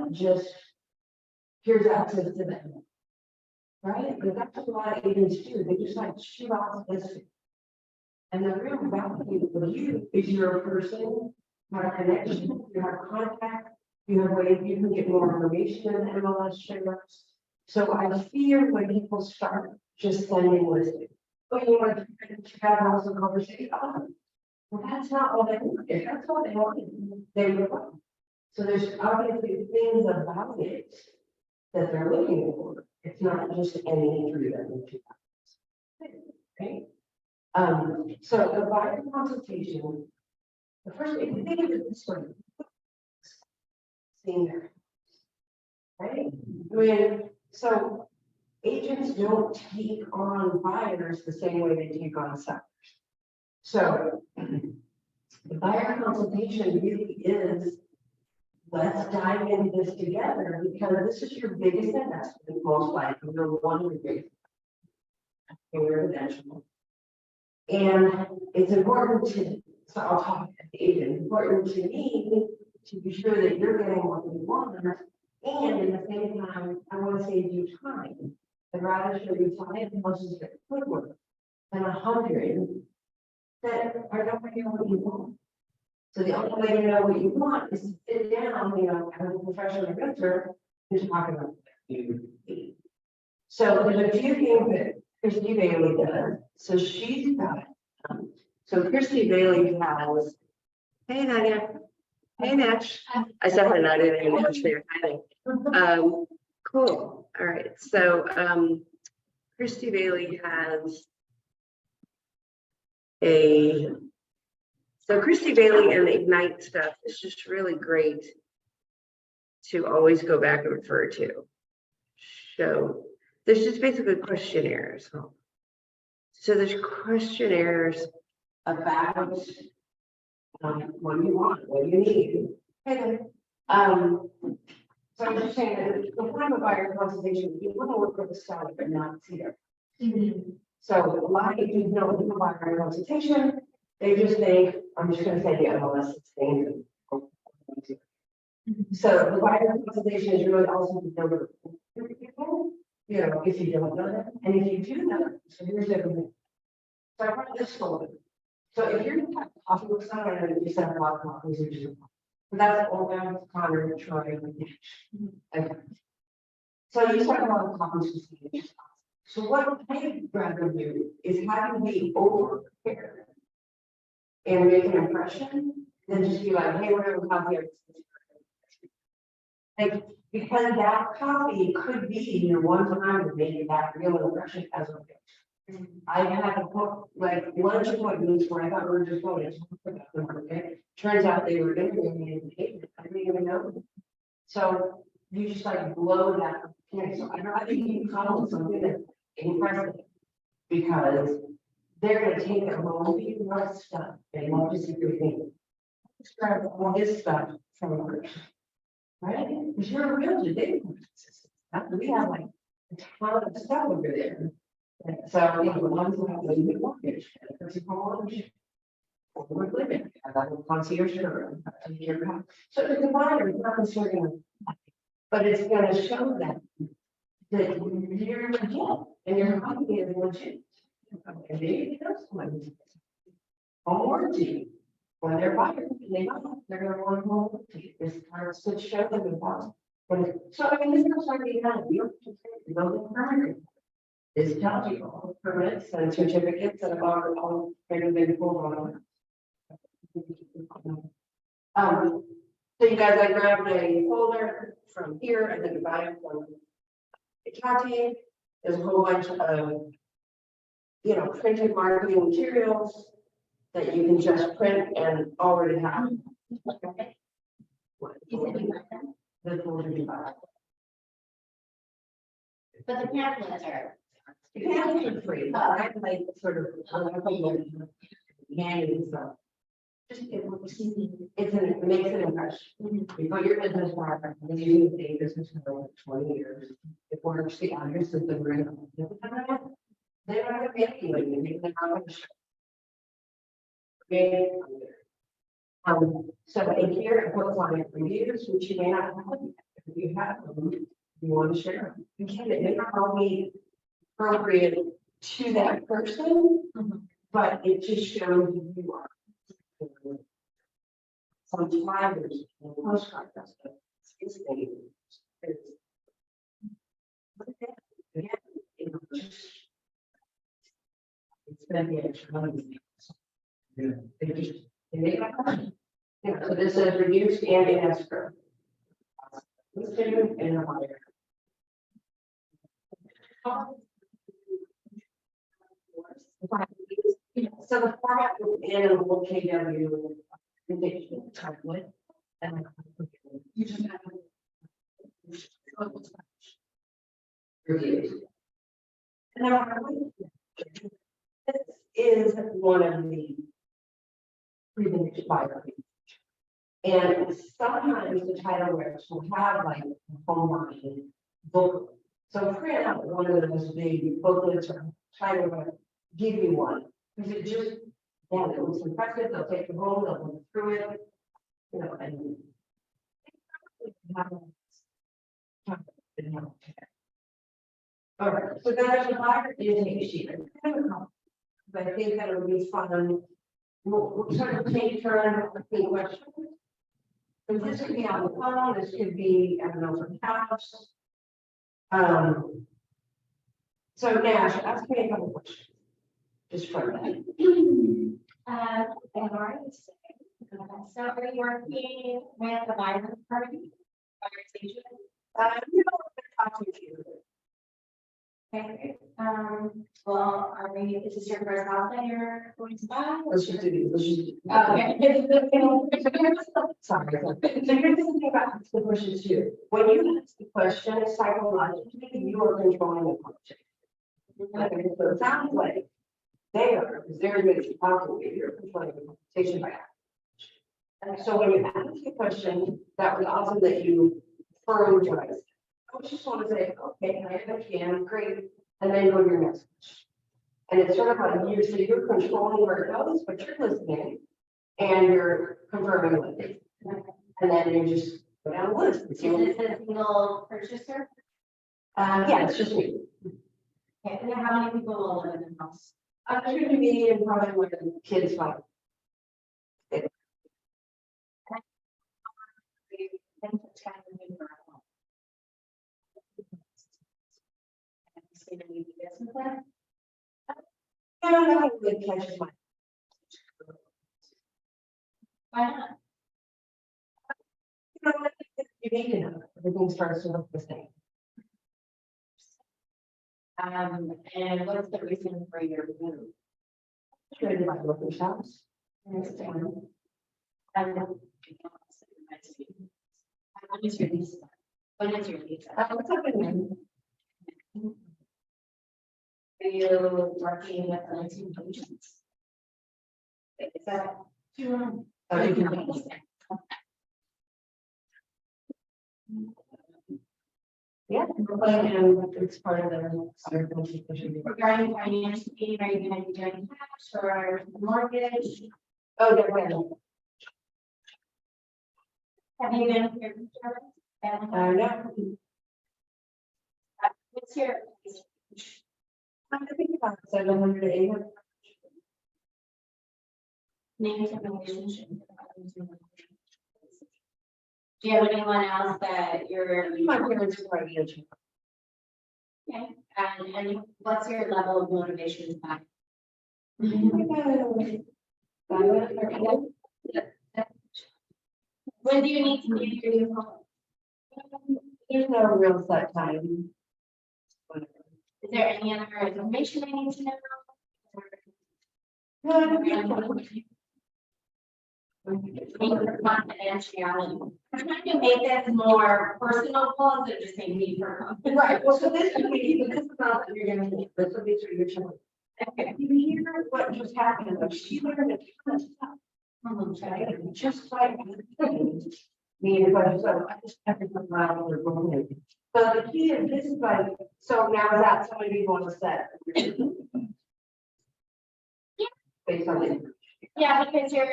not just here's access to them, right? Because that's what a lot of agents do. They just like shoot off this. And the real value for you is you're a person, you have connection, you have contact, you have ways you can get more information in the MLS shares. So I fear when people start just sending listings. Oh, you want to have also a conversation? Oh, well, that's not all they want. If that's what they want, they would want. So there's obviously things about it that they're looking for. It's not just any entry that we do. Okay. So the buyer consultation, the first thing we think of it this way, seeing their right? I mean, so agents don't take on buyers the same way they take on sellers. So the buyer consultation really is, let's dive into this together because this is your biggest investment, most likely, you're one of the biggest in residential. And it's important to, so I'll talk to the agent, important to me to be sure that you're getting what you want. And at the same time, I want to save you time. I'd rather show you 5 houses that could work than 100 that are not going to know what you want. So the only way to know what you want is to sit down, you know, as a professional realtor and talk about it. So there's a few things that Christy Bailey does. So she's got, so Christy Bailey has, hey Nadia, hey Nash. I said hi Nadia and Nash there. Cool. All right. So Christy Bailey has so Christy Bailey and the Ignite stuff is just really great to always go back and refer to. So there's just basically questionnaires. So there's questionnaires about what you want, what you need. Okay. So I'm just saying that the point of a buyer consultation, you want to work with the seller, but not here. So a lot of agents know what the buyer consultation, they just think, I'm just going to say the MLS thing. So the buyer consultation is really also to know people, you know, if you don't know them, and if you do know them. So here's everything. So I brought this folder. So if you're not coffee with someone, I know you said a lot of coffees, but that's all down to Connor, Troy, and Nash. Okay. So you said a lot of coffees with Nash. So what I'd rather do is have you be over prepared and make an impression than just be like, hey, we're having coffee. Like, because that coffee could be your one time to make that real impression as a coach. I've had a book like lunch appointments where I thought we were just going to talk about the market. Turns out they were interviewing me in the paper. I didn't even know them. So you just like blow that. Okay, so I'd rather you call something that's impressive because they're going to take it home. You want stuff. They want to see your thing. Grab all this stuff from a person. Right? Because you're a realtor, they we have like a ton of stuff over there. And so, you know, the ones who have a little bit mortgage, there's a mortgage, forward living, that will concierge your house. So it's a buyer, it's not concerning, but it's going to show them that you're legit and your company is legit. And maybe there's someone home warranty. When they're buyers, they know they're going to want to home warranty. This card should show them about. So I mean, this is already done. You don't permit. This tells you all permits and certificates that are all been pulled on. So you guys, I grabbed a folder from here and then buy it from Itati. There's a whole bunch of, you know, printed marketing materials that you can just print and already have. Okay. The folder you buy. But the pamphlets are. The pamphlets are free, but I like sort of handing stuff. Just it makes an impression. You put your business partner, and you do the business for 20 years. It works, the address is the ring. They're not going to be anything, they're not going to show. Okay. So in here, I put client reviews, which you may not have. if you have them, you want to share them. You can, it may not be appropriate to that person, but it just shows who you are. Some flyers, postcard, that's what it's saying. Again, it's been the extra money. Yeah. They make that money. Yeah, so this says reduce and in escrow. Listed and a buyer. So the format is in a little KW condition template. And you just have reviews. And then this is one of the pre-finished buyer. And sometimes the title reps will have like a home marketing booklet. So print out one of those big booklets or title rep, give you one. Because it just, yeah, it looks impressive, they'll take the home, they'll look through it, you know, and. All right, so there's a buyer intake sheet. But I think that would be fun. We'll sort of take turn asking questions. And this could be on the phone, this could be, I don't know, from house. So Nash, ask me a couple questions. Just for that. I've already said, so are you working with the buyer party? Consultation? You know, I'm talking to you. Okay, well, is this your first house that you're going to buy? Let's just do these, let's just. Okay. Sorry. So here's the thing about the questions too. When you ask the question psychologically, you are controlling the conversation. Okay, so it sounds like they are, because they're going to talk to you, you're controlling the conversation by asking. So when you ask the question, that was awesome that you affirmed what I said. I just want to say, okay, I understand, great, and then go to your next question. And it's sort of like you, so you're controlling where it goes, but you're listening and you're confirming with it. And then you just go down the list. Is this a single purchaser? Yeah, it's just me. Okay, and then how many people will live in the house? I'm going to be in probably with the kids like. I don't know if it catches my. Why not? You know, you need to know, everything starts to look the same. And what's the reason for your move? Trying to buy a local house. When is your lease? When is your lease? What's happening? Are you working with the leasing agents? Is that too? Oh, you can- Yeah, and it's part of the. Regarding financing, are you gonna be doing cash or mortgage? Oh, definitely. Have you been here before? No. What's your? I'm thinking about 700 to 800. Name of relationship. Do you have anyone else that you're? My parents are quite huge. Okay, and what's your level of motivation to buy? When do you need to leave your new home? There's no real set time. Is there any other information I need to know? No, I don't think Thank you for confidentiality. I'm trying to make this more personal calls than just saying need for. right, well, so this would be, this is not that you're gonna need, this will be through your children. Okay. You hear what just happened, but she learned a ton of stuff. Okay, just like. Me and I just have to put my own little. So the key is, this is like, so now is that somebody you want to set? Yeah. Based on it. Yeah, because you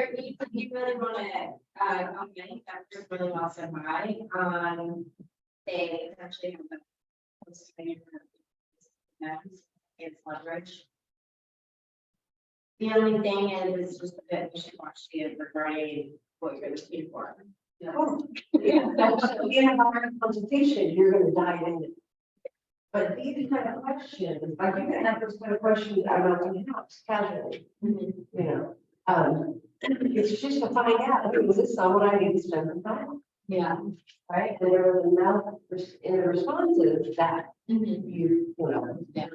really want to, I think that's just really well said by, they essentially have a it's leverage. The only thing is, it's just a bit wishy-washy regarding what you're looking for. Oh, yeah, so in a hiring consultation, you're gonna dive into. But these kind of questions, like you can have those kind of questions about the house casually, you know. It's just to find out, is this someone I need to spend some time with, Yeah. right? And there was enough in the responses that you know. Yeah.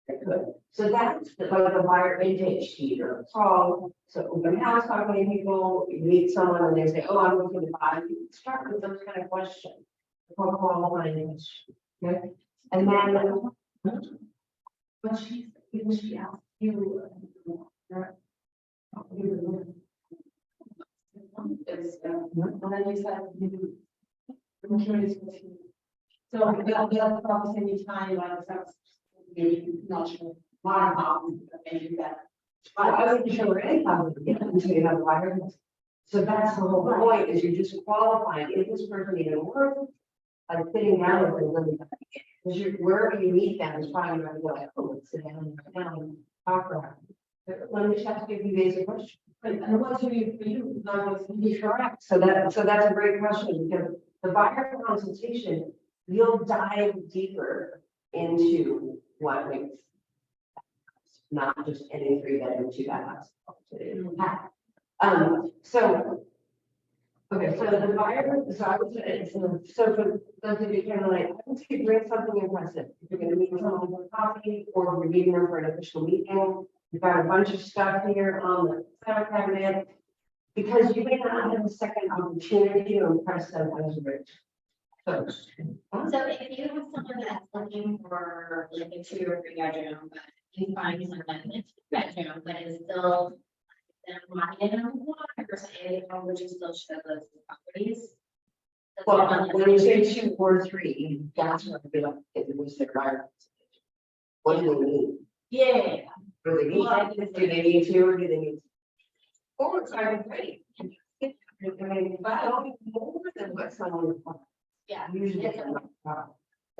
They could. So that's like a buyer intake sheet or a call. So open house, how many people, you meet someone and they say, oh, I'm looking to buy, you start with those kind of questions. Before qualifying, okay? And then. But she asked you. And then you said, I'm curious. So the process any time like that's not sure. My mom, maybe that. I wasn't sure where any problem would get until you have a buyer. So that's the whole point, is you're just qualifying, is this person even worth, like sitting down with them, because you, wherever you meet them, is probably going to go like, oh, let's sit down and talk around. But let me just have to give you basic questions. And what's for you, not what's for me. Correct. So that's a great question, because the buyer consultation, you'll dive deeper into what makes not just any 3-bedroom, 2-bath house. So, okay, so the buyer, so I would say, so for those of you kind of like, I would say bring something impressive. If you're going to meet someone for coffee, or you're meeting them for an official meeting, you've got a bunch of stuff here on the center cabinet, because you may not have a second opportunity to impress them as rich. So if you have someone that's looking for like a 2 or 3 bedroom, but you find someone that's a 2 bedroom, but is still. Then why in a water, say, or would you still show those properties? well, when you say 2 or 3, that's what I'd be like, if it was their buyer. What do they need? Yeah. Do they need 2 or do they need? 4 is kind of great. I mean, but only more than what someone requires. Yeah. Usually, as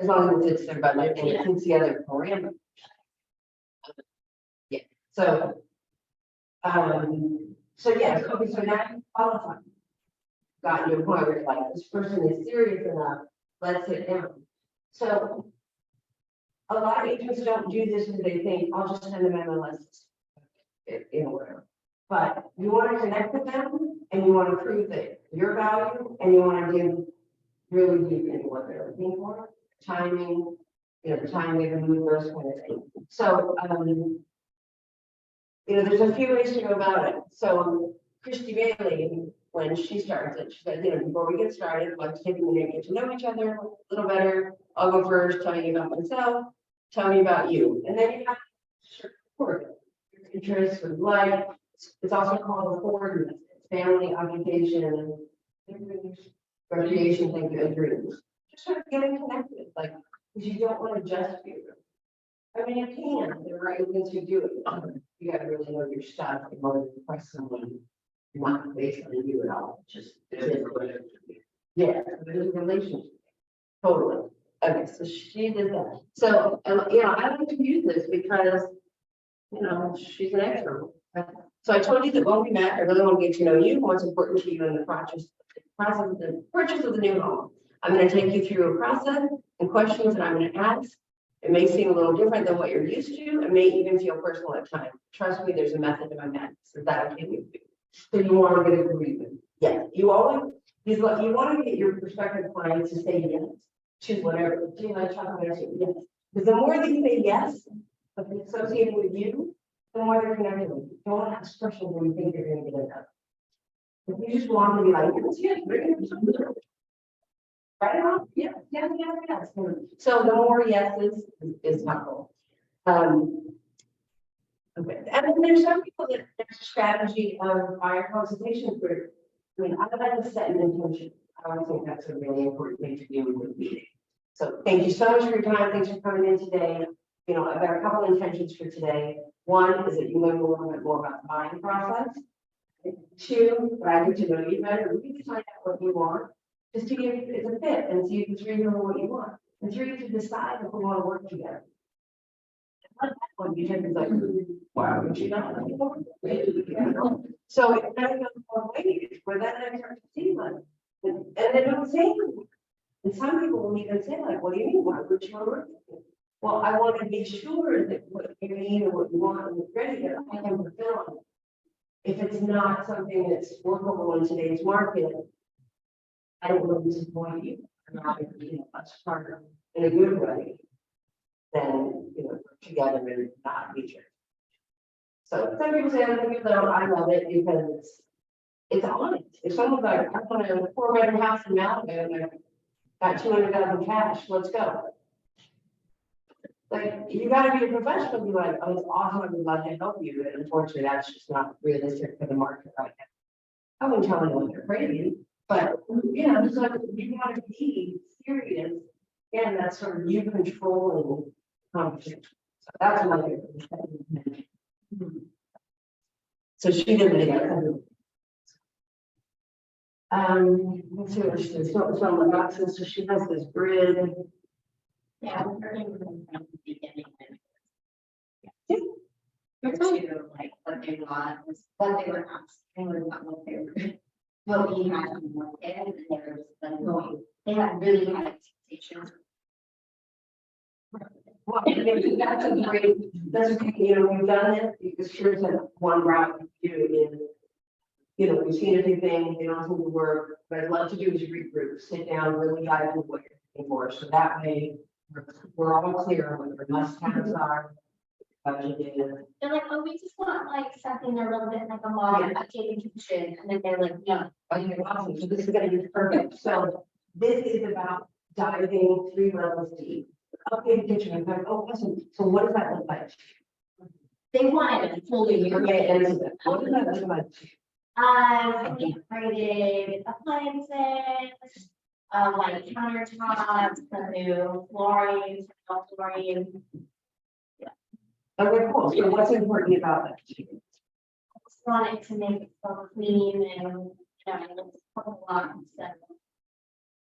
long as it's their budget and it fits the other parameters. Yeah, so. So yes, okay, so now you qualify. Got your point, where like, this person is serious enough, let's sit down. So. A lot of agents don't do this because they think, I'll just send them MLS. In order. But you want to connect with them and you want to prove that your value and you want to give really deep into what they're looking for, timing, you know, the time they can move, those kind of things. So, you know, there's a few ways to go about it. So Christy Bailey, when she starts it, she said, you know, before we get started, let's take a minute, get to know each other a little better. I'll go first, tell you about myself, tell me about you. And then you have to support your interests with life. It's also called the forward method, family, occupation, recreation, thank you, and dreams. Just sort of getting connected, like, because you don't want to just do it. I mean, you can, there are agents who do it. You gotta really know your stuff in order to impress someone, not based on you at all, just. Yeah, there's a relationship. Totally. Okay, so she did that. So, you know, I like to use this because, you know, she's an expert. So I told you that when we met, I really want to get to know you, what's important to you in the process of the purchase of the new home. I'm going to take you through a process and questions that I'm going to ask. It may seem a little different than what you're used to. It may even feel personal at times. Trust me, there's a method to my madness. Is that okay with you? So you want to get agreement? Yes. You always, you want to get your prospective clients to say yes to whatever. Do you like chocolate? Yes. Because the more they say yes, but it's associated with you, the more they're connected with you. Don't ask questions when you think you're going to get it done. If you just want to be like, yes, we're going to right on, yes. So the more yeses is helpful. Okay, and then there's some people that there's a strategy of buyer consultation group. I mean, I like to set an intention. I would think that's a really important thing to do with the meeting. So thank you so much for your time. Thanks for coming in today. You know, I've got a couple intentions for today. One is that you learn a little bit more about the buying process. 2, that I get to know you better, really find out what you want. Just to give it a fit and see if it's reasonable what you want. And three, to decide if we want to work together. When you take it like, why would you not? So it kind of goes both ways, where then I start to see like, and they don't say anything. And some people will even say like, what do you mean, why would you want to work with me? Well, I want to be sure that what you need and what you want and ready that I can fulfill. If it's not something that's workable in today's market, I don't want to disappoint you. I'm not going to be much harder in a good way than, work together and not be sure. So some people say, I love it because it's honest. It's almost like, I want a 4-bedroom house in Malibu and I've got 200,000 cash, let's go. Like, you gotta be a professional, be like, oh, it's awesome, I would love to help you, but unfortunately, that's just not realistic for the market right now. I wouldn't tell anyone they're crazy, but, just like, you gotta be serious, and that's sort of you controlling conversation. So that's my favorite. So she did it again. Let's see what she did. So it's on the boxes, so she has this grid. Yeah, I'm starting from the beginning. To like what they want, what they were asking, what they were, what we had to work in, and they were just like going, they had really high expectations. Well, that's a great, we've done it, because here's one route we do is, we've seen a few things, they don't seem to work, but I'd love to do is regroup, sit down, really dive into what you're looking for, so that way we're all clear on what your must-haves are. Budgeted. They're like, oh, we just want like something a little bit like a modern updated kitchen, and then they're like, no. Okay, awesome, so this is gonna be perfect, so this is about diving 3 levels deep. Updated kitchen, I'm like, oh, awesome, so what does that look like? They wanted it fully. Okay, and what does that look like? Integrated appliances, like countertops, the new flooring, flooring. Okay, cool, so what's important about that? I just want it to make it so clean and, it's a lot.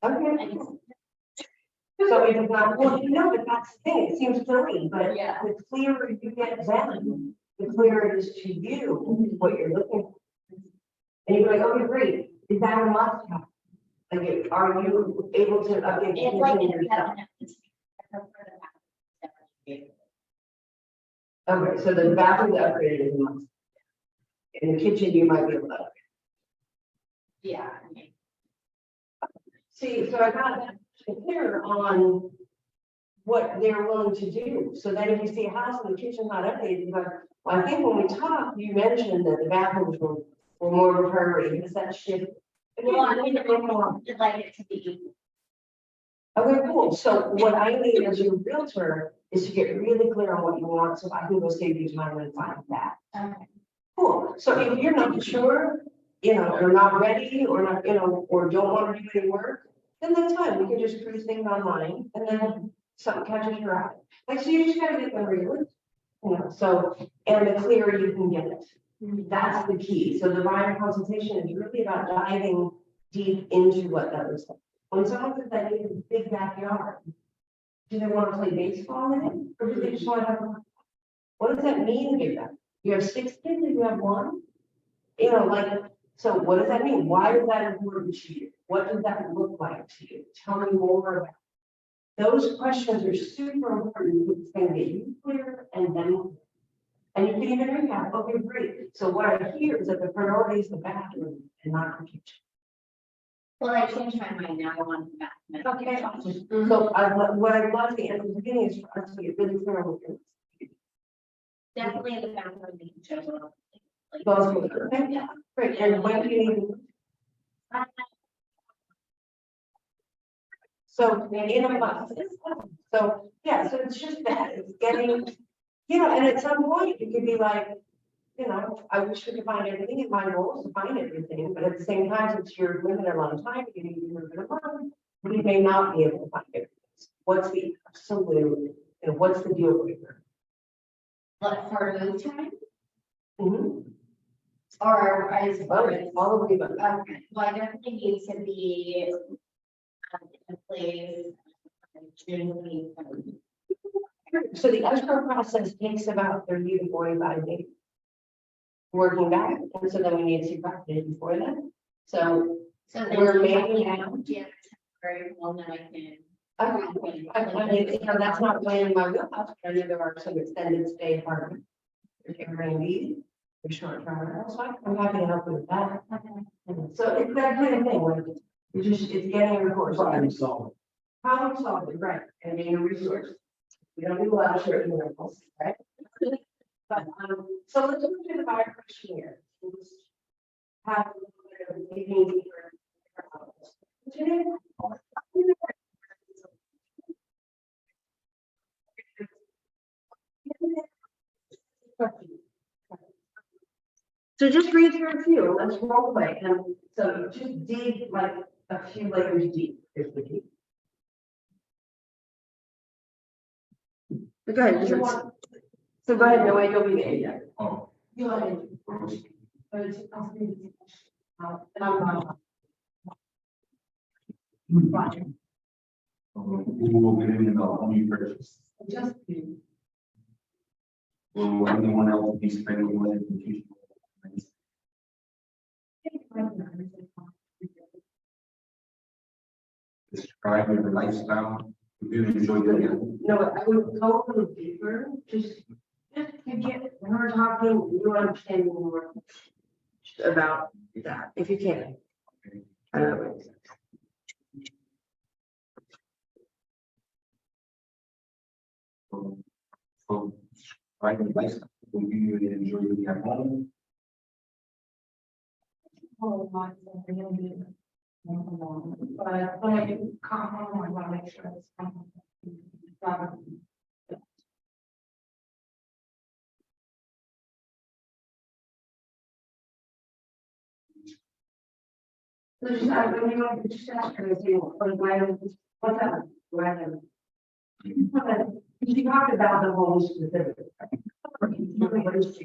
Okay. So if it's not, well, but that's the thing, it seems silly, but Yeah. the clearer you get them, the clearer it is to you what you're looking for. And you're like, okay, great, is that a must have? Like, are you able to update? It's like yourself? Okay, so the bathroom upgrade is a must. In the kitchen, you might be able to upgrade. Yeah. See, so I got that clear on what they're willing to do. So then if you see a house and the kitchen's not updated, you're like, well, I think when we talked, you mentioned that the bathrooms were more of a priority. Does that shift? Well, I mean, I'd like it to be. Okay, cool. So what I need as your realtor is to get really clear on what you want, so I can go save you time and find that. Okay. Cool. So if you're not sure, or not ready, or not, or don't want to do any work, then that's fine. We can just cruise things online, and then something catches your eye. Like, so you just gotta get them real, so, and the clearer you can get it. That's the key. So the buyer consultation is really about diving deep into what that looks like. When someone says that you have a big backyard, do they want to play baseball in it? Or do they just want to have what does that mean to them? You have 6 kids and you have 1? So what does that mean? Why is that important to you? What does that look like to you? Tell me more about it. Those questions are super important because it's going to get you clear and then. And you can even recap, okay, great. So what I hear is that the priority is the bathroom and not the kitchen. Well, I changed my mind now, I want the bathroom. Okay. So what I love the end of the beginning is for us to get really clear on what you're. Definitely the bathroom and the kitchen. Those are okay, yeah, great. And when do you need? So in a month. So yeah, so it's just that it's getting, and at some point you could be like, I wish we could find everything in my goals to find everything, but at the same time, since you're limited on time, you need to move it along, we may not be able to find everything. What's the absolute, what's the deal breaker? What, for move time? Mm-hmm. Or is All of the above. okay, well, I definitely need to be in place. June. So the escrow process takes about 30 to 45 days. Working back, and so then we need to see property before then. So So we're then making out, yeah, very well, then I can. I mean, you know, that's not playing in my wheelhouse, but I know there are some extended stay apartments. If you're going to be, for short term, rentals, so I'm happy to help with that. So it's that kind of thing, like, it's getting a report. Problem solved. Problem solving, right, and being a resource. We don't do a lot of short term rentals, right? But, so let's move to the buyer questionnaire. We'll just have a little bit of digging deeper. Today, so just read through a few, let's role play, and so just dig like a few layers deep is the key. Go ahead, so go ahead, no way, you'll be there, yeah. Oh. You are in. Who will get in about home you purchase? Just. Will anyone else be spending more than the describe your lifestyle? Do you enjoy doing No, I would go a little deeper, just to get, when we're talking, you understand more about that, if you can. it? I don't know. So describe your lifestyle. Will you enjoy doing at home? Oh, my, really. But when I do come home, I want to make sure it's. So just, when you go, just ask her, say, what's that, why? You talked about the whole specific. What is she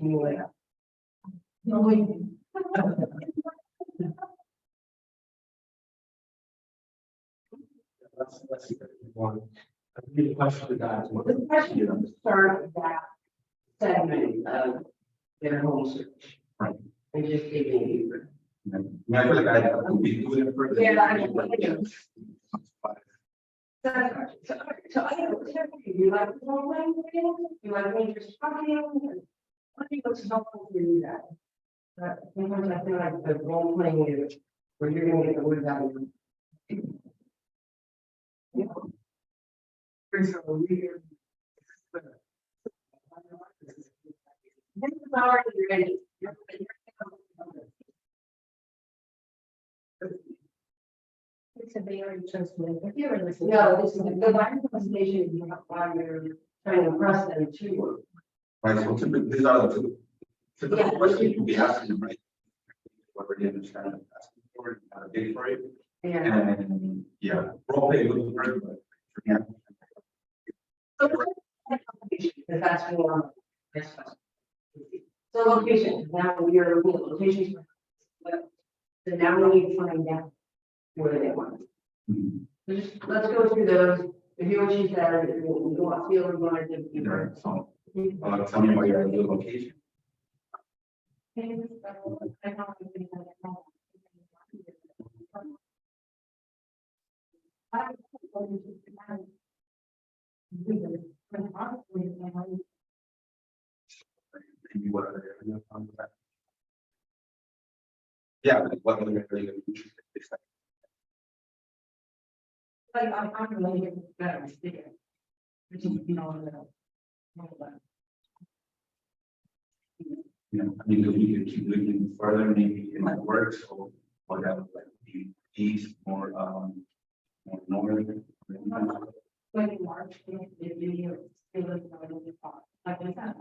Let's one. I think the question to guys. The question is start with that segment of their home search. Right. And just digging deeper. Yeah, I feel like I will be doing it for. Yeah, I mean, So I don't know, you like the role playing game? You like me just talking? I think it's helpful to do that. But sometimes I feel like the role playing is where you're gonna get the word out of you. Yeah. This is already ready. It's a very interesting. If you're listening. No, this is the buying presentation, while you're trying to impress them too. Right, so typically, these are the typical Yeah. questions you'll be asking them, right? What really understand and asking for it, how to dig for it, Yeah. and yeah, role play looking for it, but for example. Because that's more. So location, now you're looking at locations. So now we need to find out where they want. So just, let's go through those, hear what she said, what field we want to do. Right, so, tell me about your ideal location. Maybe what other area on that? Yeah, like what other area you interested in? Like, I'm really better with it. Which is, you know, You know, I mean, if you could keep looking further, maybe it might work, so whatever, like the east or more northern. like March, the video, it was really fun, like I said.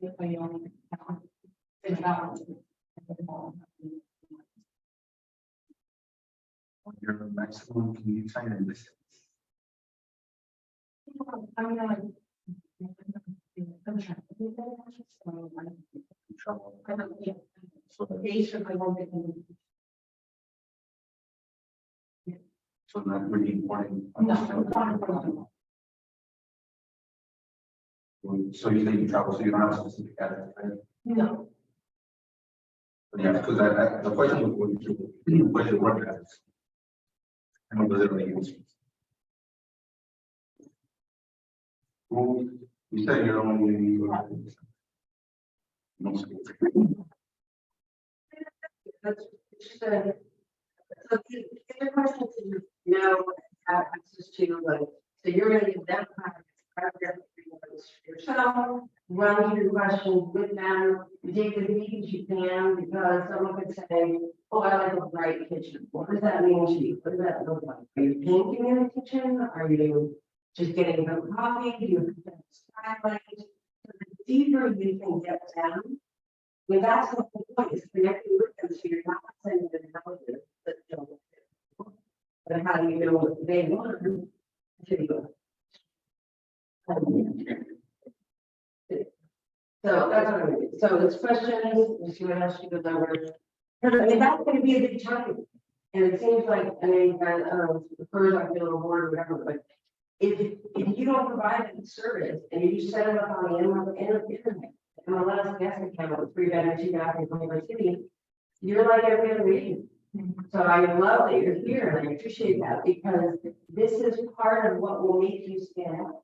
If I only. It's about. Your maximum commute time and distance. I'm not. Trouble. I don't, yeah. So that Days for my one. So not really important. No. So you think you travel, so you don't have a specific address, right? No, Yeah, because the question was going to, what is work address? And what does it really use? Well, you said you're only in New York. No school. That's just a. So the question is, have access to, like, so you're gonna give them paragraph yourself, run through questions with them, dig as deep as you can, because someone could say, oh, I like a bright kitchen. What does that mean to you? What does that look like? Are you painting in the kitchen? Are you just getting a cup of coffee? Do you have a skylight? So the deeper you can get down, I mean, that's the whole point, is connecting with them, so you're not sending them houses that don't. But how do you know what they want to do? So that's what I mean. So this question is, you see what else you could leverage. I mean, that's gonna be a big chunk. And it seems like, I mean, the first I feel bored or whatever, but if you don't provide that service and you just set it up on the internet, MLS guest account, 3 bedroom, 2 bathroom, 21 city, you're like every other agent. So I love that you're here and I appreciate that, because this is part of what will make you stand out.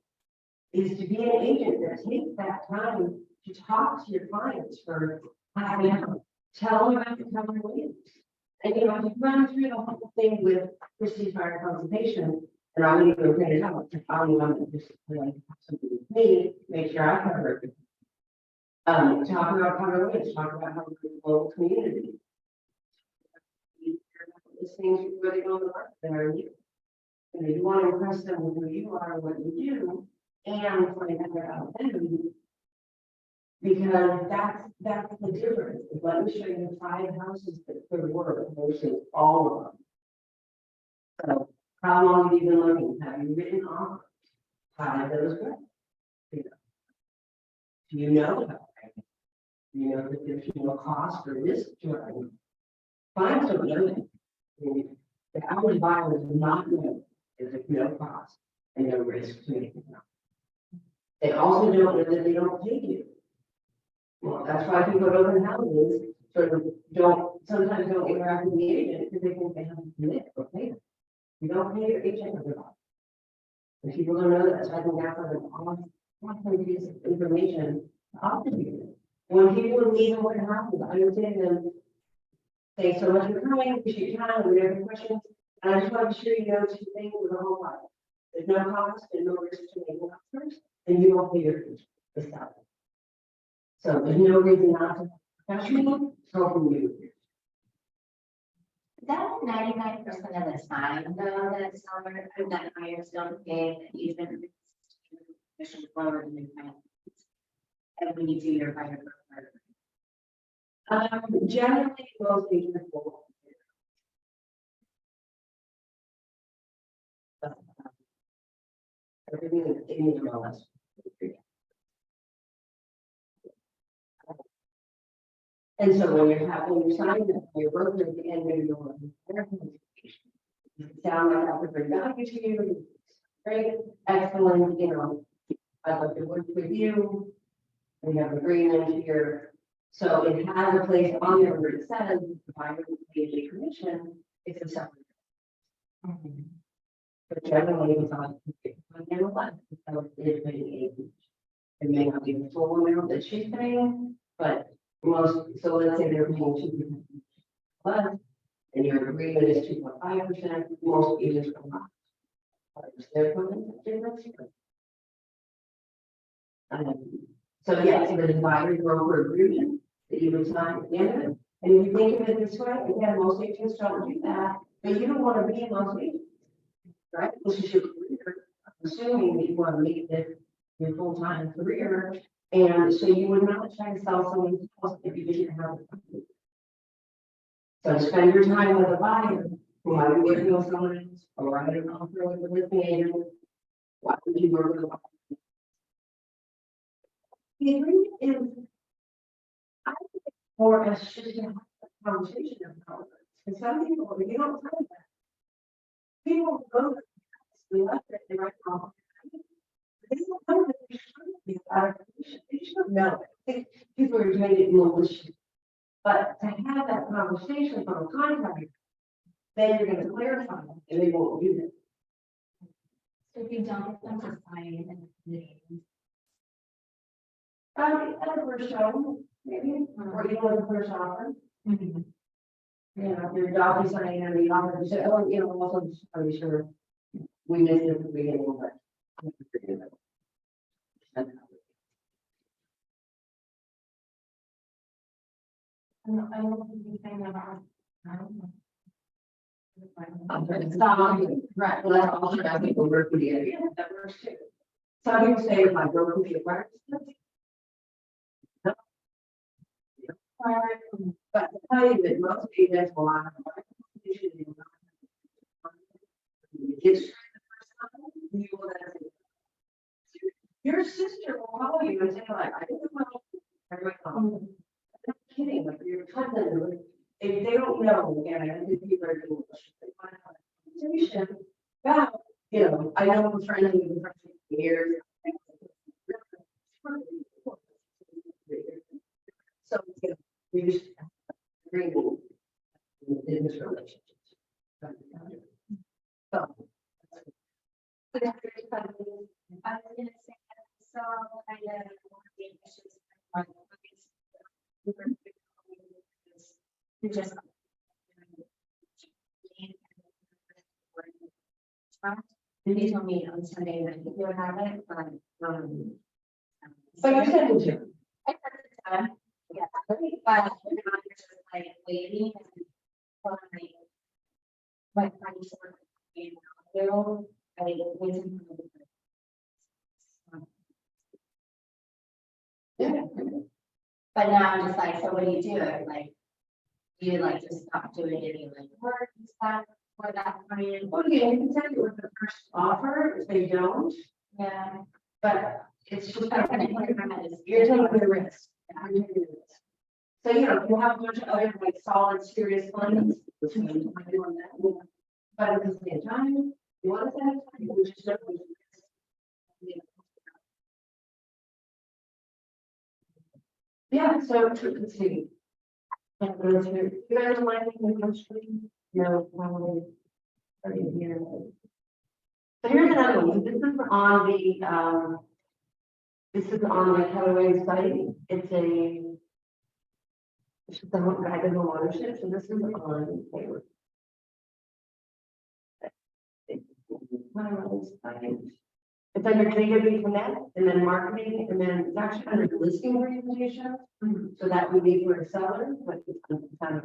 Is to be an agent that takes that time to talk to your clients for half an hour. Tell them about the common ways. And you know, if you run through the whole thing with Christie's fire consultation, and I'm going to go print it out, I'll just like something with me, make sure I cover it. Talk about common ways, talk about how we local community. These things really go on the market that are new. And you want to impress them with who you are and what you do, and find out about them. Because that's the difference. Let me show you 5 houses that could work versus all of them. So how long have you been looking? Have you written off? How did those go? You know. Do you know about it? Do you know that there's no cost or risk to it? Clients don't know that. I mean, the average buyer does not know there's no cost and no risk to making it. They also don't know that they don't pay you. Well, that's why people at open houses sort of sometimes don't interact with the agent because they think they have to commit or pay them. You don't pay your agent every month. And people don't know that, so I think that's an awesome piece of information to offer you. When people leave what happens, I understand them. Thanks so much for coming, appreciate your time, we have any questions. And I just want to be sure you know 2 things with the whole lot. There's no cost and no risk to making offers, and you won't pay your fees. So there's no reason not to professionally help you. That's 99% of the time, though, that seller, that buyers don't pay, that even commission lower than the client. And when you do your buyer. Generally, most agents will. Everything is in the MLS. And so when you sign that, your broker at the end of your sound like that would bring value to you. Great, excellent, you know, I'd like to work with you. We have agreement here. So it has a place on there where it says the buyer will pay a commission, it's a separate. But generally it's on their left, so it's paying a. It may not be the full amount that she's paying, but most, so let's say they're paying 2% less, and your agreement is 2.5%, most agents will not. They're going to so yes, the buyer broker agreement that you would sign at the end of it. And if you think of it this way, again, most agents don't do that, but you don't want to be in most agents. Right? This is your career, assuming that you want to make this your full-time career. And so you would not try to sell someone else if you didn't have a company. So spend your time with a buyer who might be working with someone else, or write an offer with a listing agent. Why would you work with a buyer? The agreement is, I think it's more as just a conversation about it. And some people, you don't find that. People go, we left it, they write off. They don't know that they shouldn't be they should know. I think people are doing it maliciously. But to have that conversation from a contractor, then you're gonna clarify it, and they won't use it. So if you don't get them to sign in the meeting. At a first show, maybe, or even with the first offer. You know, if your job is signing and the offer, you say, oh, you know, also, just are you sure we missed it at the beginning, but. I don't think you think about. Right, well, that's also, I think, will work with the idea, that works too. Some people say, if I broke with the practice. But to tell you that most events will not. Your sister will call you and say like, I didn't know. I'm not kidding, like your cousin, if they don't know, again, I didn't be very good. They find out a conversation about, you know, I know I'm friends with them for years. So, you know, we just agree in this relationship. So. I was gonna say, so kind of one of the issues. You just. And he told me on Sunday that he would have it, but, So you said it too. I heard it, yeah, but I'm just like waiting and. Like, I'm just like, you know, I waiting for the. Yeah. But now I'm just like, so what do you do? Like, do you like just stop doing any like work and stuff for that money? Well, yeah, you can tell you with the first offer, if they don't, Yeah. but it's just. I kind of put my head is. You're taking the risk. You're taking the risk. So, you know, if you have a bunch of other like solid, serious plans, which means you're doing that. But at the same time, you want to say, you just don't. Yeah, so let's see. You guys are liking the country? No, probably. Here. So here's another one. This is on the, this is on the Callaway site. It's a. This is the guide in the watershed, so this is on. It's under KW Connect and then marketing, and then it's actually under the listing organization. So that would be for a seller, but it's kind of.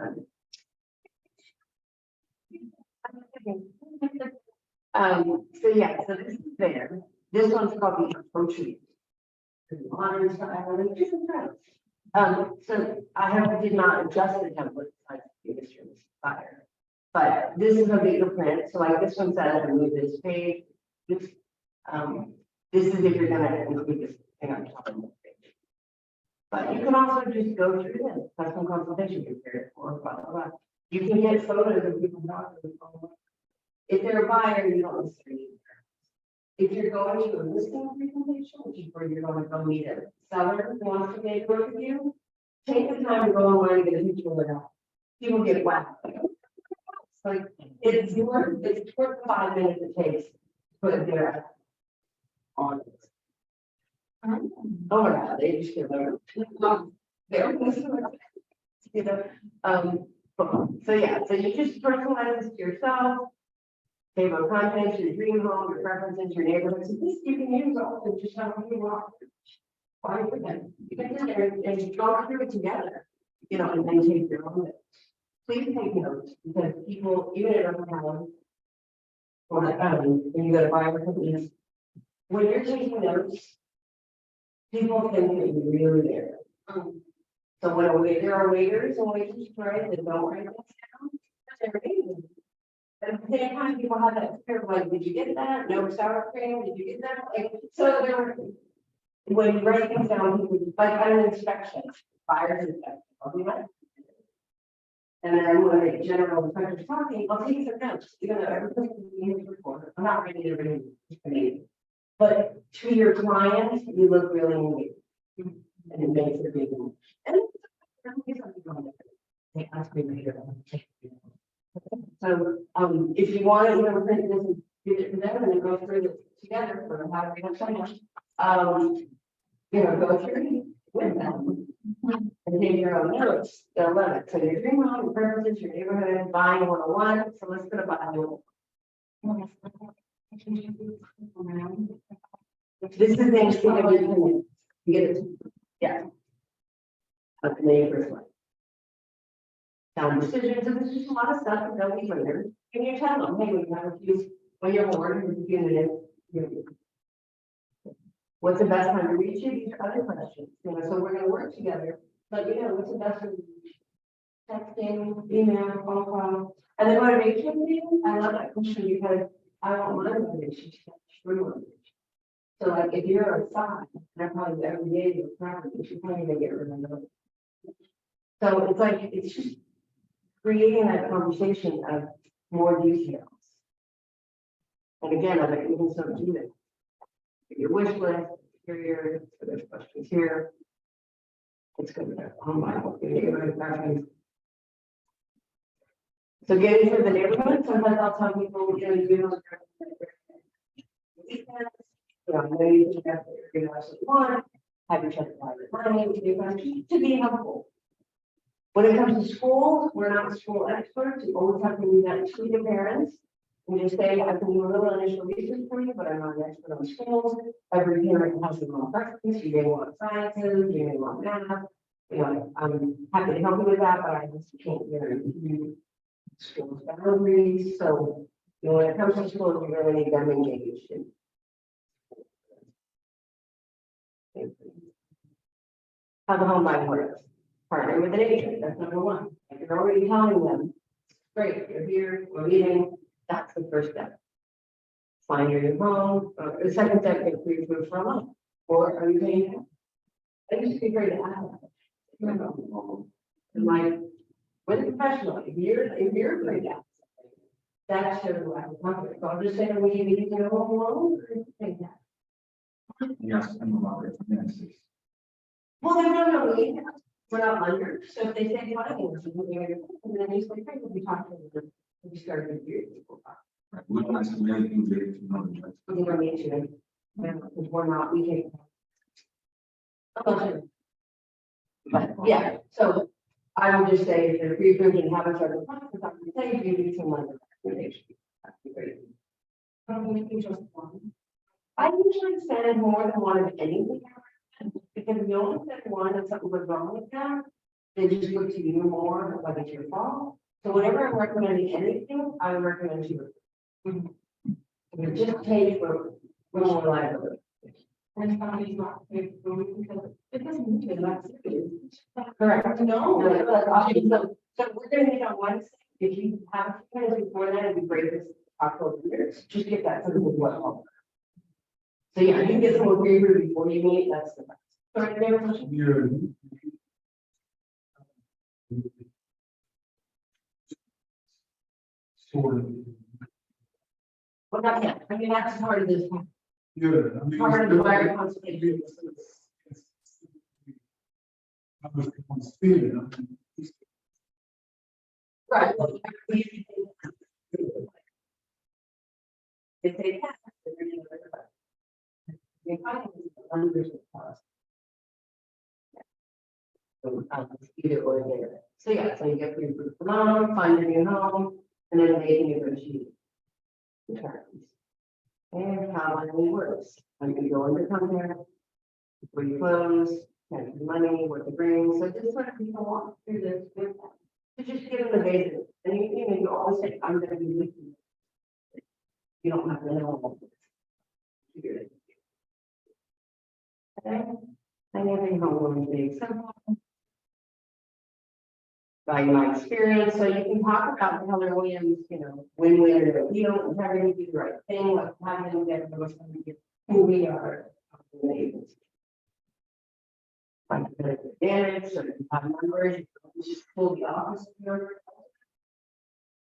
So yeah, so this is there. This one's called the approach. Modern style, and different styles. So did not adjust the template like the industry fire. But this is a bigger print, so like this one says remove this page. This, this is if you're gonna include this thing on top of the page. But you can also just go through this, custom consultation compare or blah, blah, blah. You can get photos of people talking. If they're a buyer, you don't necessarily. If you're going to a listing presentation, which is where you're going to go meet a seller who wants to make work with you, take the time to go online and get a picture of it out. People get wow. It's like it's worth the 5 minutes it takes to put it there on it. Oh yeah, they just get there. You know, so yeah, so you just personalize this to yourself. Table of contents, your dream home, your preferences, your neighborhood. So this you can use all of just how you want. Fine with them. You can sit there and go through it together, you know, and then take your own. Please take notes because people, even at a house, or when you go to buy a company, when you're taking notes, people think that you're really there. So when there are waiters and waiters, right, that don't write this down, they're amazing. But at the same time, people have that fear of like, did you get that? No sour cream, did you get that? Like, so there, when you write things down, people like on an inspection, buyer's inspection, I'll be like. And then when the general inspector's talking, I'll take some notes, even though everything's in the report, I'm not ready to read it. But to your client, you look really engaged. And it makes it big. And they ask me later. So, if you want to, print this and give it to them and then go through it together for however much time. Go through it with them. And take your own notes, they'll love it. So your dream home, your purposes, your neighborhood, buying 101, so let's put a bio. This is things you get it, yeah. But the neighbors like. Sound decisions, and there's just a lot of stuff that they'll be later. And you tell them, hey, we have a few, when you're bored, with a few minutes. What's the best time to reach you? These are other questions, so we're gonna work together, but what's the best time to reach you? Texting, email, phone call, and then motivation meeting, I love that question because I want my motivation to catch your motivation. So like if you're outside, and I probably every day you're practicing, you should probably get rid of it. So it's like, it's just creating that conversation of more details. And again, I like even some do that. Your wish list, your there's questions here. It's good. Oh my God. So getting through the neighborhood, sometimes I'll tell people, I know you think that you're gonna actually want, have you checked private money to be helpful. When it comes to schools, we're not school experts, you always have to leave that to the parents. And just say, I can do a little initial research for you, but I'm not an expert on schools. Every parent has their own preference, you may want sciences, you may want math. I'm happy to help you with that, but I just can't guarantee schools boundaries. So, when it comes to schools, you really need them engaged in. How the home buying works. Partner with an agent, that's number one. If you're already telling them, great, you're here, we're meeting, that's the first step. Find your new home, the second step, get pre-approved for a loan, or are you paying cash? I used to be great at that. And like, with a professional, if you're great at that's sort of what I'm talking about. So I'm just saying, we need to get a home loan, or take that. Yes, I'm about it. Yes. Well, they don't know me. We're not lenders, so if they say finance, and then you say, hey, we'll be talking to them. We start to do people. We don't ask them anything big to know the judge. We don't need to. Because we're not, we can't. But yeah, so I would just say if they're pre-approved and haven't started the process, I would say you need some lender recommendation. That'd be great. Just one. I usually send more than one of anything. Because if you only send one and something goes wrong with that, they just look to you more like it's your fault. So whenever I'm recommending anything, I would recommend you. Just take for more liability. And somebody's not because it doesn't need to be that serious. Correct. No, that's awesome. So we're gonna meet on Wednesday. If you have a few minutes before that, it'd be great to talk to leaders. Just get that sort of well. So yeah, you can get someone pre-approved before you meet, that's the best. Sorry, there was a question. Well, not yet. I mean, that's part of this. Part of the fire consultation. Right. If they pass, they're going to the economy is under the cost. So, either or there. So yeah, so you get pre-approved for loan, find a new home, and then they can negotiate the terms. And how money works. When you go under contract, before you close, have the money, what to bring. So just sort of people walk through this with them. So just give them the basics. And you always say, I'm going to be with you. You don't have to know all this. Okay. And every home is big. So by my experience, so you can talk about Keller Williams, win-win or deal, and having to do the right thing, like having to get the most who we are. Find competitive advantage, so you have numbers, you just pull the office of your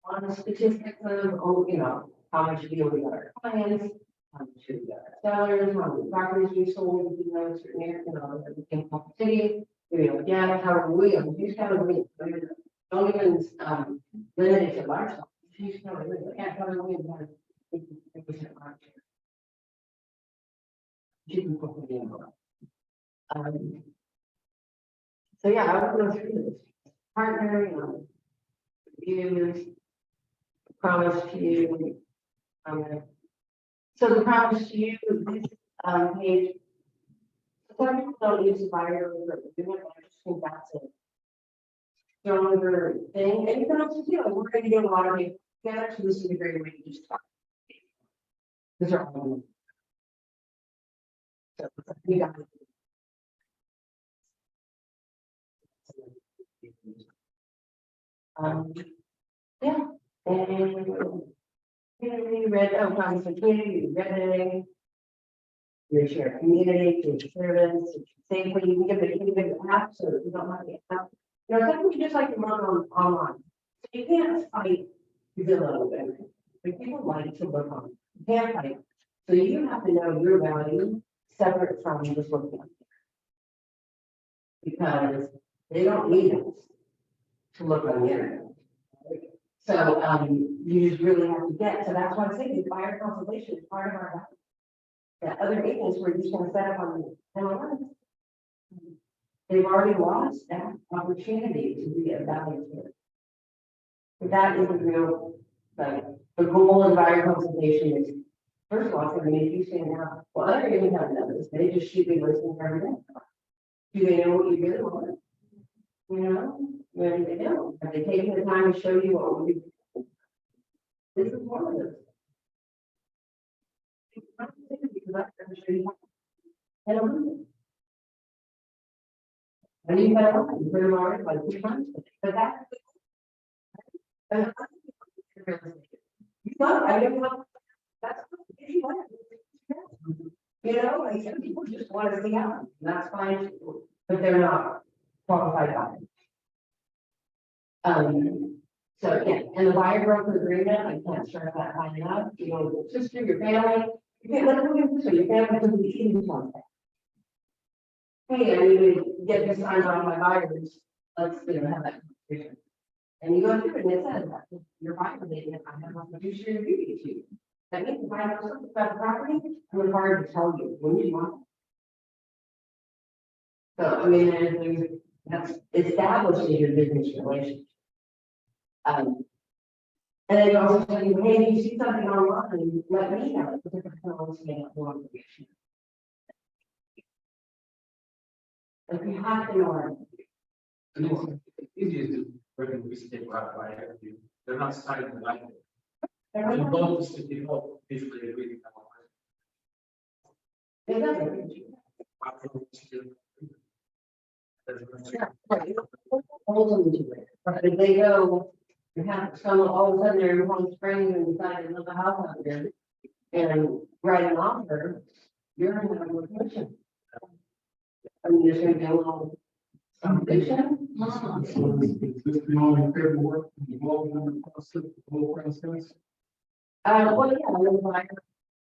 on the statistics of, oh, you know, how much deal we got our clients, how much we got our sellers, how many properties we sold, you know, certain areas, you know, in Pop City, you know, yeah, Howard Williams, these kind of, don't even, limit it to large. She's not really, can't Howard Williams has 50% market share. You can put it in. So yeah, I would go through this. Partner, you know, reviews, promise to you. So the promise to you, this, page. Some people don't use the buyer or do it, I just think that's a stronger thing, and you can also do it, we're gonna get a lot of people, get to this is a great way to just talk. These are all. So, you got it. Yeah, and community read, oh, promise of community, read your share community, to servants, safely, you can give it, you can give it app, so you don't have to get app. You know, something you just like to look on online, so you can't fight Zillow, but people like to look on, you can't fight. So you have to know your value separate from just looking. Because they don't need us to look on the internet. So, you just really have to get, so that's why I'm saying the buyer consultation is part of our value. That other agents were just gonna set up on the MLS. They've already lost that opportunity to be a value to it. But that is a real, like, the goal of buyer consultation is, first of all, it's gonna make you stand out. Well, other agents haven't done this, they just shoot me listening for everything. Do they know what you really want? You know, when they don't, are they taking the time to show you what we do? This is one of those. And you have you put them already like 2 months, but that's. You know, I don't know. That's. You know, like some people just want to see out, and that's fine, but they're not qualified by it. So yeah, and the buyer broker agreement, I can't stress that high enough, you know, your sister, your family, you can't let them do this, or your family doesn't be easy to. Hey, I need to get this signed on my buyers, let's, you know, have that conversation. And you go through it and it says that, your buyer, they have a fiduciary duty to you. That means if I know something about the property, I'm required to tell you when you want. So, I mean, that's establishing your business relationship. And then you also tell you, hey, if you see something online, let me know, because I can always make more information. Like you have to know. It's easiest to bring this paper out by every, they're not signing the line. It And both the city hall basically agree. doesn't. Hold them to it. But if they go, you have some, all of a sudden they're in Palm Springs and decide to build a house out there and write an offer, you're in a position. I mean, there's gonna be a little competition. Is this the only paperwork involved in the process, the whole process? Well, yeah, the buyer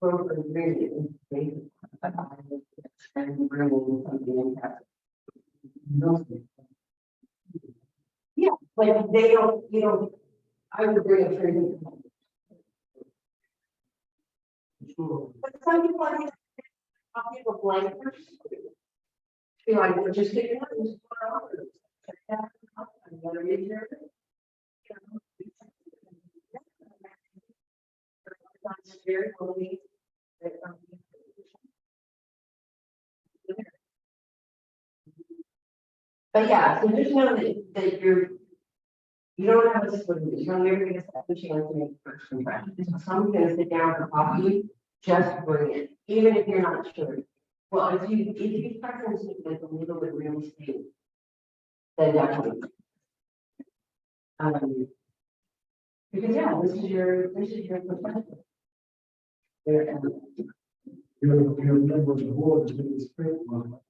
broker agreement. And bringing something in that. Nothing. Yeah, like they don't, you know, I would bring a trade. Sure. But some people are copy of blankers. Feel like we're just getting up and just put on. Check that out, I'm gonna read your. That's very believe that. But yeah, so just know that you don't have a split, you're never gonna set the chance to make first impression. So someone's gonna sit down for coffee, just bring it, even if you're not sure. Well, if you preference it with a little bit real estate, then definitely. Because yeah, this is your profession. You're a member of the board, you do this paper.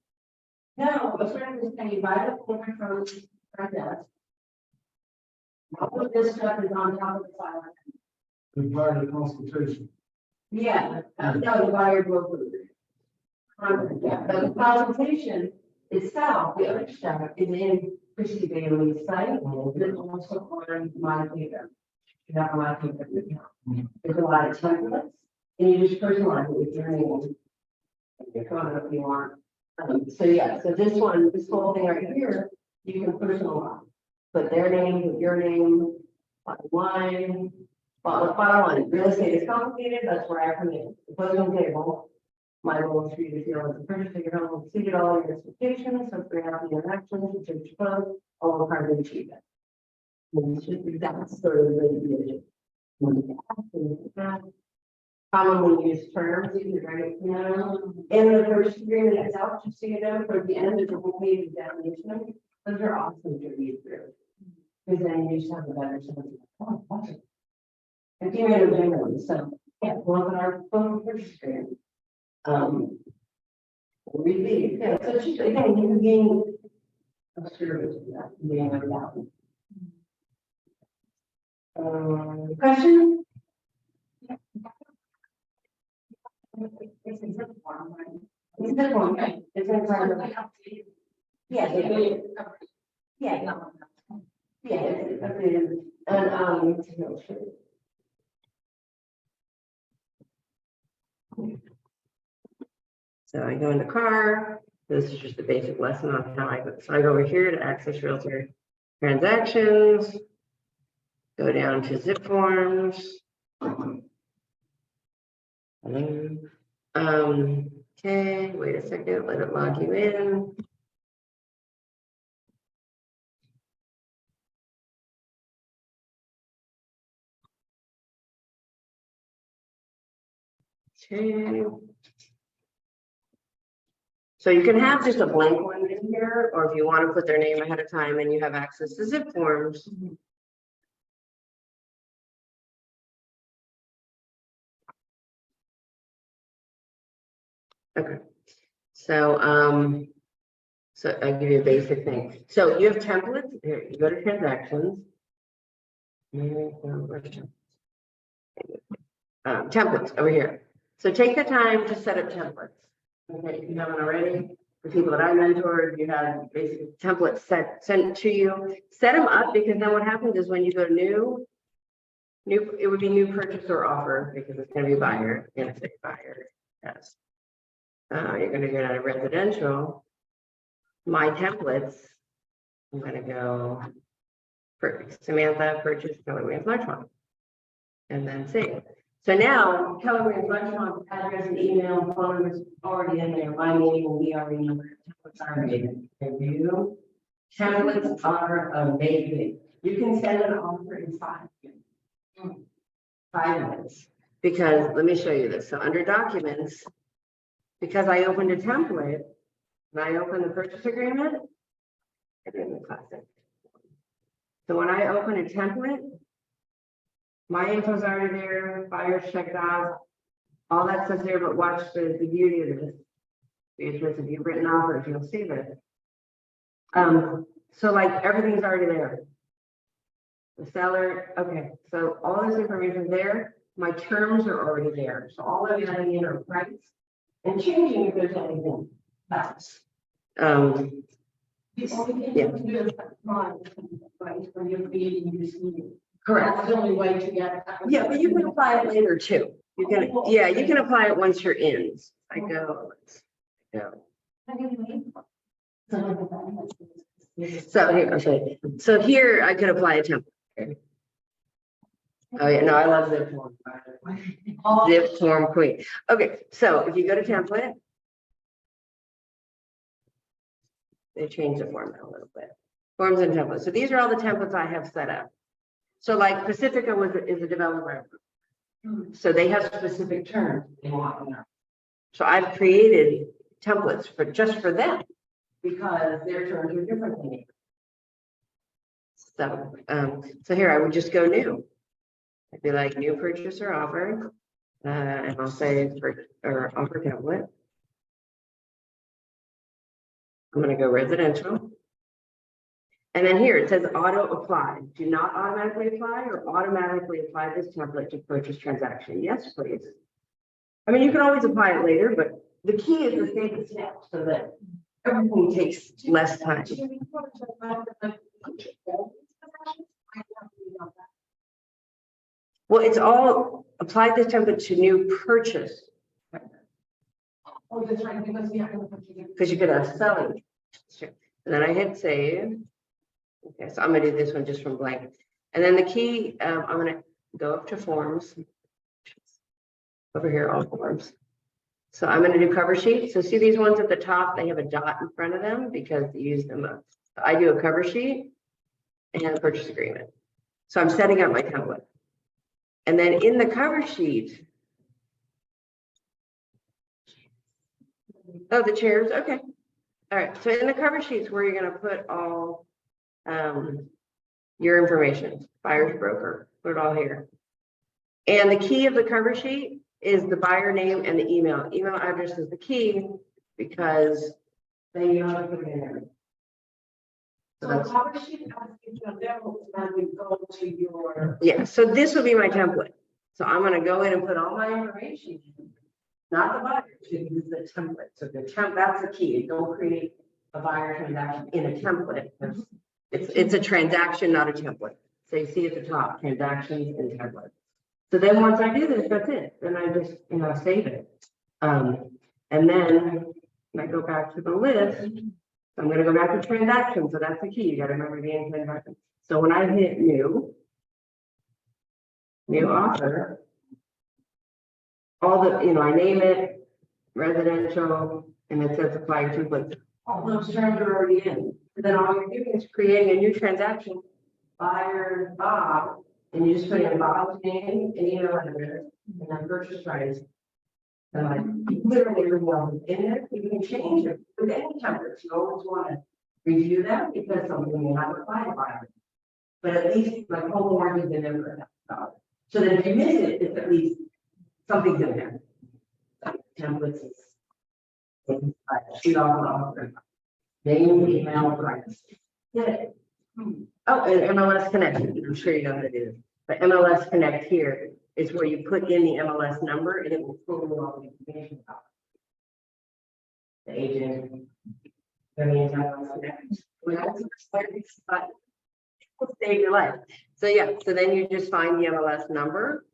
No, I was trying to say, buy the corner from our desk. All of this stuff is on top of the file. The part of the consultation. Yeah, no, the buyer broker. Yeah, but the consultation itself, the other stuff is in Christie Bailey's site, and it's also on my paper. You have my paper. There's a lot of templates, and you just personalize it with your name. Your comment if you want. So yeah, so this one, this whole thing right here, you can personalize. Put their name, put your name, bottom line. Well, the bottom line, real estate is complicated, that's where I come in. The closing table. My goal is for you to feel as a purchase of your home exceeded all your expectations, so if you're happy in actions, you take your phone, all the part of achievement. And it's just that's sort of the commonly used terms, you can write it down. In the first agreement itself, just so you know, for the end of the whole page of definition, those are awesome to read through. Because then you just have a better sense of, oh, what's it? And you know, generally, so, yeah, one of our phone purchase agreement. Really, yeah, so it's just, again, you being a service to that, being a reality. Question? It's a zip form, right? It's a zip form, right? It's in part of the. Yeah, yeah. Yeah. Yeah, it's updated, and, so I go in the car. This is just a basic lesson on how I go. So I go over here to access realtor transactions. Go down to zip forms. Okay, wait a second, let it log you in. Okay. So you can have just a blank one in here, or if you want to put their name ahead of time and you have access to zip forms. Okay. So so I give you a basic thing. So you have templates here, you go to transactions. Templates over here. So take the time to set up templates. Okay, if you haven't already, the people that I mentored, you have basic templates sent to you. Set them up, because then what happens is when you go new, it would be new purchase or offer, because it's going to be buyer. You're going to say buyer. Yes. You're going to go to residential. My templates. I'm going to go for Samantha purchase Keller Williams Larchmont, and then save. So now Keller Williams Larchmont address and email phone numbers already in there. My name will be already numbered. Templates are amazing. Review. Templates are amazing. You can send an offer in 5 minutes. Because let me show you this. So under documents, because I opened a template and I opened the purchase agreement, I did the classic. So when I open a template, my info's already there, buyer's checked off, all that stuff's there, but watch the beauty of this. Because if you've written offers, you'll see this. So like everything's already there. The seller, okay, so all this information there, my terms are already there. So all of that in are price and changing if there's anything else. The only thing you can do is right, when you're creating your scheme. Correct. That's the only way to get. Yeah, but you can apply it later too. You can, yeah, you can apply it once you're in. I go, let's go. So here, okay. So here I could apply a template. Okay. Oh yeah, no, I love zip form. Zip form queen. Okay, so if you go to template, they changed the format a little bit. Forms and templates. So these are all the templates I have set up. So like Pacifica is a developer. So they have specific terms they want. So I've created templates for just for them because their terms are different than me. So here I would just go new. I'd be like new purchase or offer, and I'll say offer template. I'm going to go residential. And then here it says auto apply. Do not automatically apply or automatically apply this template to purchase transaction. Yes, please. I mean, you can always apply it later, but the key is to save the step so that everything takes less time. Well, it's all apply this template to new purchase Oh, that's right, because we have to. because you could have selling. Sure. And then I hit save. Okay, so I'm gonna do this one just from blank. And then the key, I'm gonna go up to forms. Over here, all forms. So I'm gonna do cover sheet. So see these ones at the top, they have a dot in front of them because you use them up. I do a cover sheet and a purchase agreement. So I'm setting up my template. And then in the cover sheet. Oh, the chairs, okay. All right, so in the cover sheets where you're gonna put all your information, buyer's broker, put it all here. And the key of the cover sheet is the buyer name and the email. Email address is the key because then you know to put it in there. So So that's, cover sheet is available, and we go to your. yeah, so this would be my template. So I'm gonna go in and put all my information in, not the buyer, to use the template. So the that's the key. Don't create a buyer transaction in a template. It's a transaction, not a template. So you see at the top, transactions and templates. So then once I do this, that's it. Then I just, save it. And then I go back to the list. I'm going to go back to transactions. So that's the key. You got to remember the end transaction. So when I hit new offer, all the, I name it residential and it says apply to, but all those terms are already in. And then all you're doing is creating a new transaction, buyer Bob, and you just put in Bob's name and email address and then purchase price. And like literally everyone in there, you can change it with any templates. You always want to review that because something may not apply to buyer. But at least like home warranty is in there for that. So that if you miss it, it's at least something's in there. Templates is shoot off name, email, price. Yeah. Oh, and MLS connection. I'm sure you know how to do this. But MLS Connect here is where you put in the MLS number and it will pull all the information out. The agent. I mean, MLS Connect. Well, that's exciting, but it will save your life. So yeah, so then you just find the MLS number.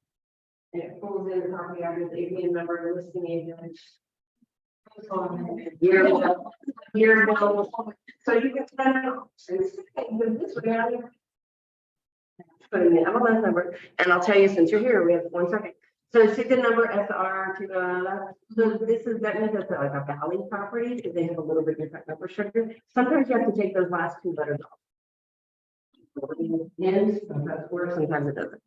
And it pulls in the property address, ABN number, listing agent. Year ago. So you can send it out. And this way out here. Put in the MLS number, and I'll tell you since you're here, we have 1 second. So see the number SR to the so that means it's like a valley property because they have a little bit different number structure. Sometimes you have to take those last 2 letters off. Sometimes it works, sometimes it doesn't.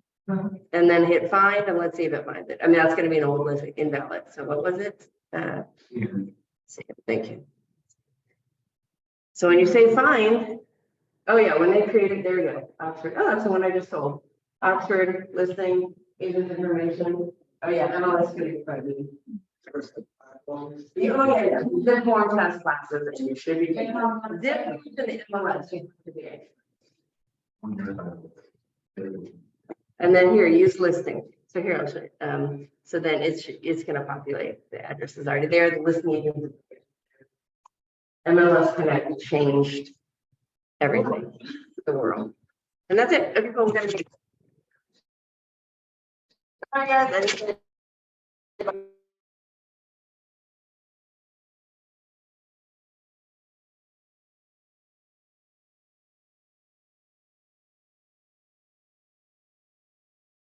And then hit find and let's see if it finds it. I mean, that's going to be an old list invalid. So what was it? Thank you. So when you say find, oh yeah, when they created, there we go. Oxford. Oh, that's the one I just sold. Oxford listing, agent information. Oh yeah, MLS could be probably. Oh yeah, zip forms has classes and you should be taking zip to the MLS. And then here, use listing. So here I'll show you. So then it's going to populate. The address is already there. The listing agent. MLS Connect changed everything, the world. And that's it. Okay, cool. We're gonna be. All right, guys.